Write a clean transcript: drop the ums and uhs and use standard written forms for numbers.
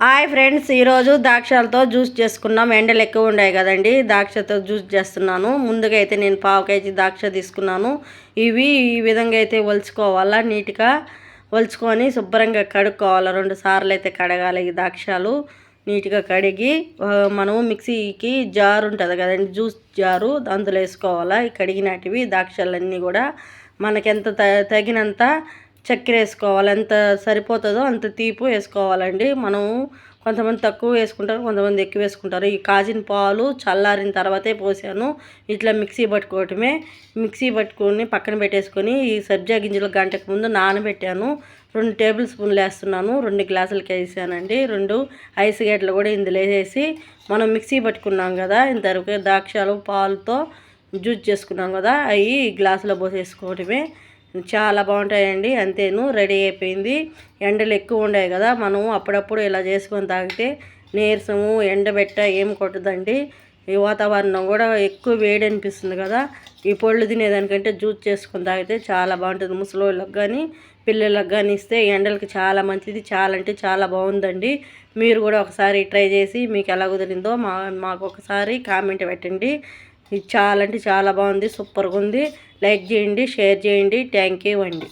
Hi friends, ఈరోజు ద్రాక్షలతో juice చేసుకున్నాం. ఎండలు ఎక్కువ ఉన్నాయి కదండి, ద్రాక్షతో జ్యూస్ చేస్తున్నాను. ముందుగా అయితే నేను 1/2 కేజీ ద్రాక్ష తీసుకున్నాను. ఇవి ఈ విధంగా అయితే ఒలుచుకోవాలా, నీట్గా ఒలుచుకొని శుభ్రంగా కడుక్కోవాలి. 2 సార్లు అయితే కడగాలి. ఈ ద్రాక్షలు నీట్గా కడిగి మనము మిక్సీకి జారు ఉంటుంది కదండి, జ్యూస్ జారు, అందులో వేసుకోవాలా. ఈ కడిగినటివి ద్రాక్షలన్నీ కూడా మనకెంత తగినంత చక్కెర వేసుకోవాలి. ఎంత సరిపోతుందో అంత తీపి వేసుకోవాలండి. మనం కొంతమంది తక్కువ వేసుకుంటారు, కొంతమంది ఎక్కువ వేసుకుంటారు. ఈ కాచిన పాలు చల్లారిన తర్వాతే పోసాను. ఇట్లా మిక్సీ పట్టుకోవటమే. మిక్సీ పట్టుకొని పక్కన పెట్టేసుకొని ఈ సబ్జా గింజలు గంటకు ముందు నానబెట్టాను. 2 టేబుల్ స్పూన్లు వేస్తున్నాను. 2 గ్లాసులకి వేసానండి. 2 ఐస్ గడ్డలు కూడా ఇందులో వేసేసి మనం మిక్సీ పట్టుకున్నాం కదా, ఇంతవరకు ద్రాక్షలు పాలతో జ్యూస్ చేసుకున్నాం కదా, అవి గ్లాసులో పోసేసుకోవటమే. చాలా బాగుంటాయండి. అంతేను, రెడీ అయిపోయింది. ఎండలు ఎక్కువ ఉన్నాయి కదా, మనం అప్పుడప్పుడు ఇలా చేసుకొని తాగితే నీరసము ఎండబెట్ట ఏం కొట్టదండి. ఈ వాతావరణం కూడా ఎక్కువ వేడి అనిపిస్తుంది కదా, ఈ పళ్ళు తినేదానికంటే జ్యూస్ చేసుకొని తాగితే చాలా బాగుంటుంది. ముసలోళ్ళకి కానీ పిల్లలకు కానీ ఇస్తే ఎండలకి చాలా మంచిది. చాలా అంటే చాలా బాగుందండి. మీరు కూడా ఒకసారి ట్రై చేసి మీకు ఎలా కుదిరిందో మాకు ఒకసారి కామెంట్ పెట్టండి. ఇది చాలా అంటే చాలా బాగుంది, సూపర్గా ఉంది. లైక్ చేయండి, షేర్ చేయండి. థ్యాంక్ యూ అండి.